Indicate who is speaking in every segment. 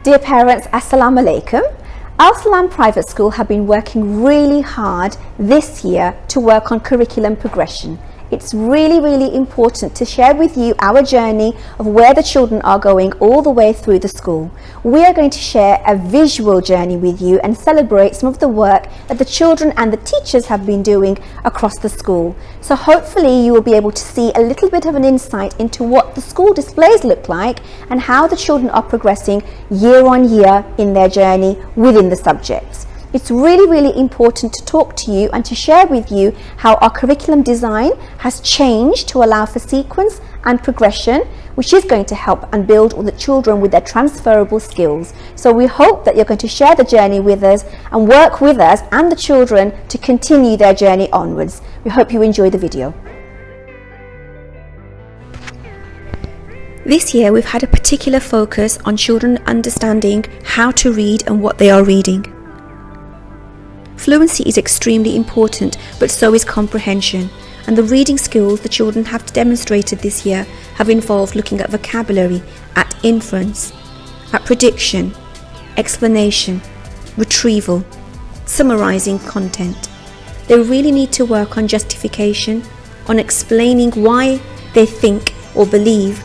Speaker 1: Dear parents, Assalamu alaikum. Our Salam Private School have been working really hard this year to work on curriculum progression. It's really important to share with you our journey of where the children are going all the way through the school. We are going to share a visual journey with you and celebrate some of the work that the children and the teachers have been doing across the school. So hopefully you will be able to see a little bit of an insight into what the school displays look like and how the children are progressing year on year in their journey within the subjects. It's really important to talk to you and to share with you how our curriculum design has changed to allow for sequence and progression, which is going to help and build all the children with their transferable skills. So we hope that you're going to share the journey with us and work with us and the children to continue their journey onwards. We hope you enjoy the video. This year we've had a particular focus on children understanding how to read and what they are reading. Fluency is extremely important, but so is comprehension, and the reading skills the children have demonstrated this year have involved looking at vocabulary, at inference, at prediction, explanation, retrieval, summarizing content. They really need to work on justification, on explaining why they think or believe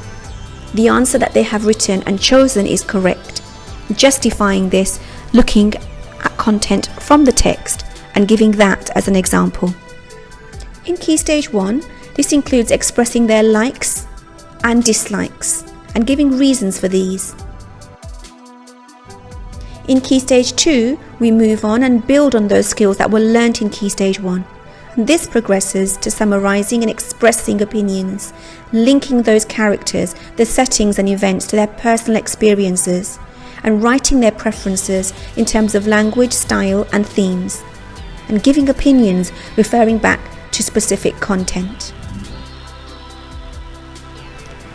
Speaker 1: the answer that they have written and chosen is correct, justifying this, looking at content from the text and giving that as an example. In Key Stage 1, this includes expressing their likes and dislikes and giving reasons for these. In Key Stage 2, we move on and build on those skills that were learnt in Key Stage 1. And this progresses to summarizing and expressing opinions, linking those characters, the settings and events to their personal experiences, and writing their preferences in terms of language, style and themes, and giving opinions referring back to specific content.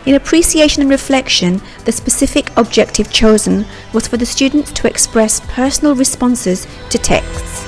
Speaker 1: In appreciation and reflection, the specific objective chosen was for the students to express personal responses to texts.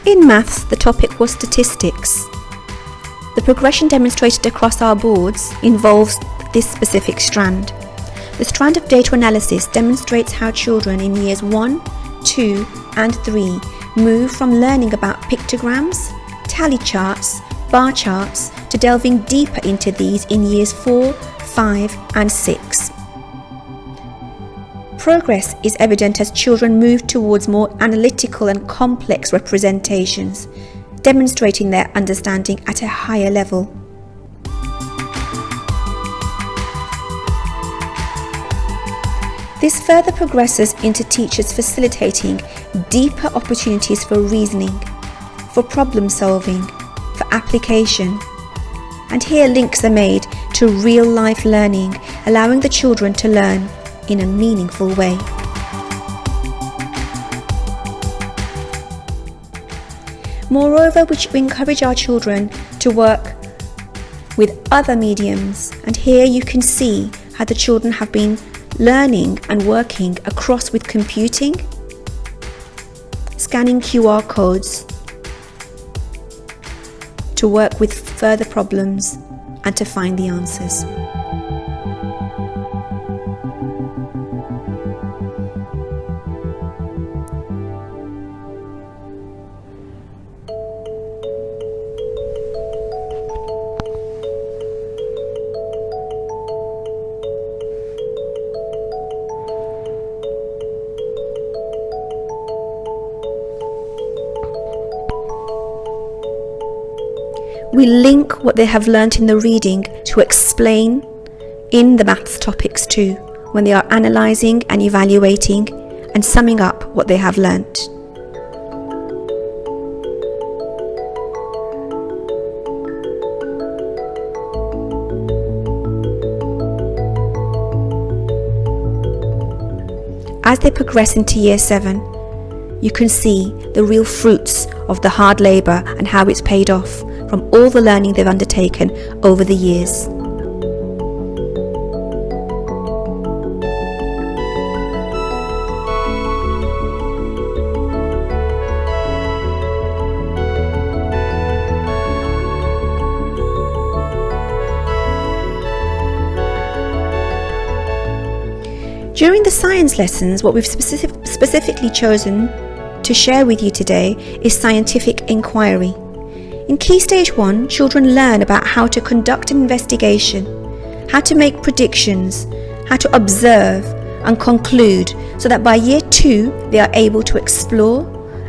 Speaker 1: In maths, the topic was statistics. The progression demonstrated across our boards involves this specific strand. The strand of data analysis demonstrates how children in years 1, 2 and 3 move from learning about pictograms, tally charts, bar charts to delving deeper into these in years 4, 5 and 6. Progress is evident as children move towards more analytical and complex representations, demonstrating their understanding at a higher level. This further progresses into teachers facilitating deeper opportunities for reasoning, for problem solving, for application. And here links are made to real life learning, allowing the children to learn in a meaningful way. Moreover, we encourage our children to work with other mediums, and here you can see how the children have been learning and working across with computing, scanning QR codes to work with further problems and to find the answers. We link what they have learnt in the reading to explain in the maths topics too, when they are analysing and evaluating and summing up what they have learnt. As they progress into year 7, you can see the real fruits of the hard labour and how it's paid off from all the learning they've undertaken over the years. During the science lessons, what we've specifically chosen to share with you today is scientific inquiry. In Key Stage 1, children learn about how to conduct an investigation, how to make predictions, how to observe and conclude, so that by year 2 they are able to explore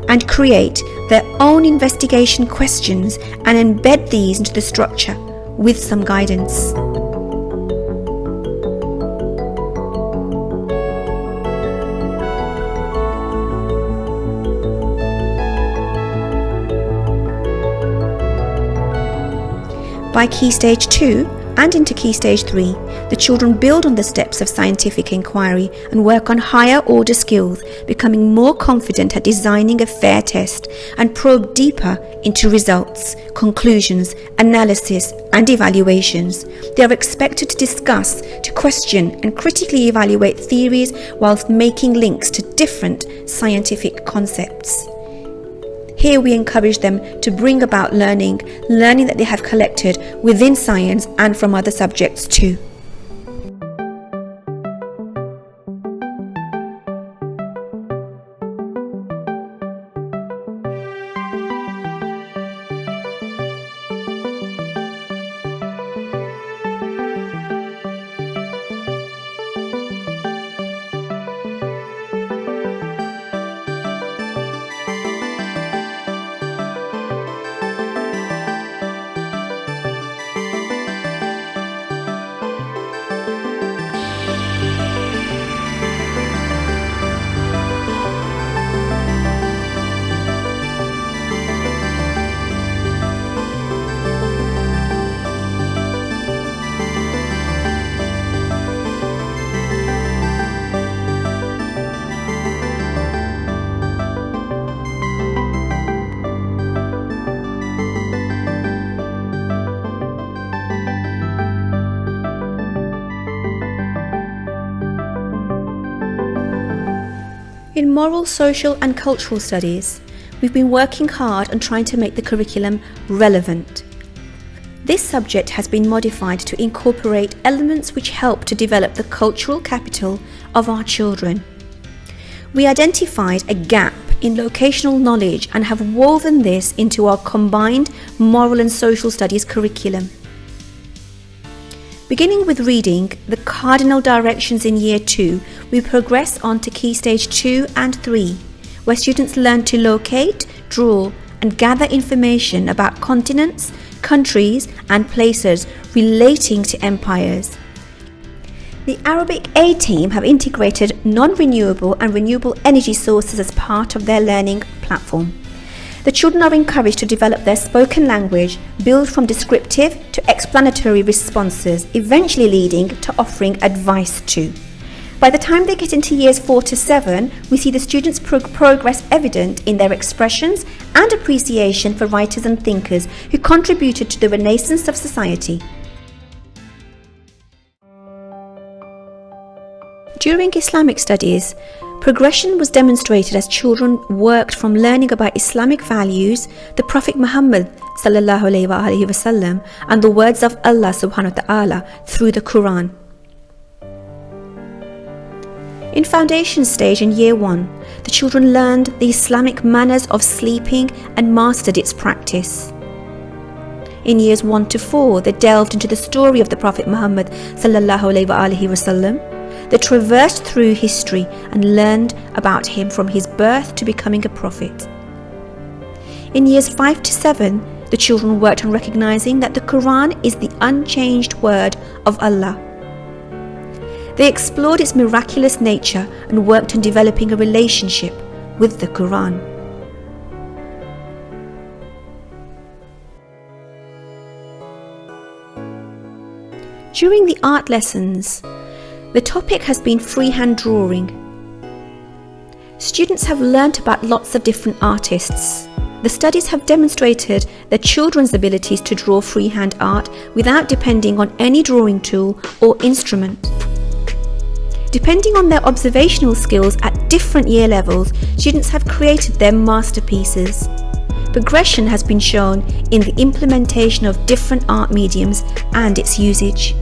Speaker 1: and create their own investigation questions and embed these into the structure with some guidance. By Key Stage 2 and into Key Stage 3, the children build on the steps of scientific inquiry and work on higher order skills, becoming more confident at designing a fair test and probe deeper into results, conclusions, analysis and evaluations. They are expected to discuss, to question and critically evaluate theories whilst making links to different scientific concepts. Here we encourage them to bring about learning that they have collected within science and from other subjects too. In moral, social and cultural studies, we've been working hard on trying to make the curriculum relevant. This subject has been modified to incorporate elements which help to develop the cultural capital of our children. We identified a gap in locational knowledge and have woven this into our combined moral and social studies curriculum. Beginning with reading the cardinal directions in Year 2, we progress on to Key Stage 2 and 3, where students learn to locate, draw and gather information about continents, countries and places relating to empires. The Arabic A team have integrated non-renewable and renewable energy sources as part of their learning platform. The children are encouraged to develop their spoken language, build from descriptive to explanatory responses, eventually leading to offering advice too. By the time they get into years 4 to 7, we see the students' progress evident in their expressions and appreciation for writers and thinkers who contributed to the renaissance of society. During Islamic studies, progression was demonstrated as children worked from learning about Islamic values, the Prophet Muhammad ﷺ, and the words of Allah subhanahu wa ta'ala through the Quran. In foundation stage in Year 1, the children learned the Islamic manners of sleeping and mastered its practice. In years 1 to 4, they delved into the story of the Prophet Muhammad ﷺ. They traversed through history and learned about him from his birth to becoming a prophet. In years 5 to 7, The children worked on recognizing that the Quran is the unchanged word of Allah. They explored its miraculous nature and worked on developing a relationship with the Quran. During the art lessons, the topic has been freehand drawing. Students have learnt about lots of different artists. The studies have demonstrated that children's abilities to draw freehand art without depending on any drawing tool or instrument. Depending on their observational skills at different year levels, students have created their masterpieces. Progression has been shown in the implementation of different art mediums and its usage.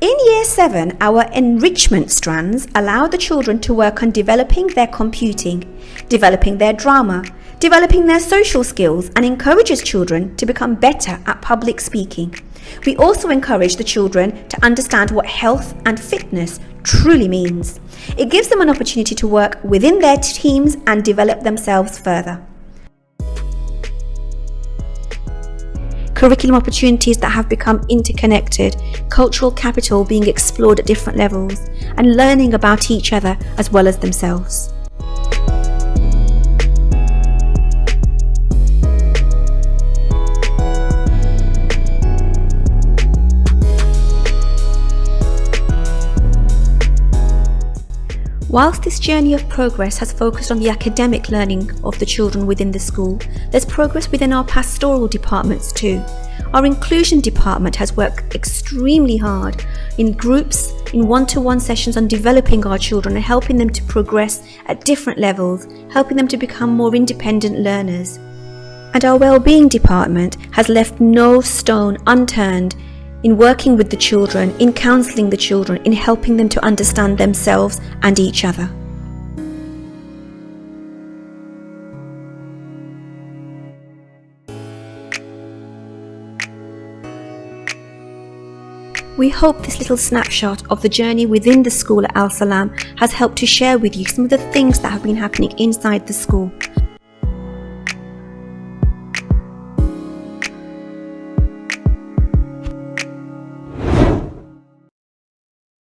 Speaker 1: In Year 7, our enrichment strands allow the children to work on developing their computing, developing their drama, developing their social skills, and encourages children to become better at public speaking. We also encourage the children to understand what health and fitness truly means. It gives them an opportunity to work within their teams and develop themselves further. Curriculum opportunities that have become interconnected, cultural capital being explored at different levels, and learning about each other as well as themselves. Whilst this journey of progress has focused on the academic learning of the children within the school, there's progress within our pastoral departments too. Our inclusion department has worked extremely hard in groups, in one-to-one sessions on developing our children and helping them to progress at different levels, helping them to become more independent learners. And our wellbeing department has left no stone unturned in working with the children, in counselling the children, in helping them to understand themselves and each other. We hope this little snapshot of the journey within the school at Al Salam has helped to share with you some of the things that have been happening inside the school.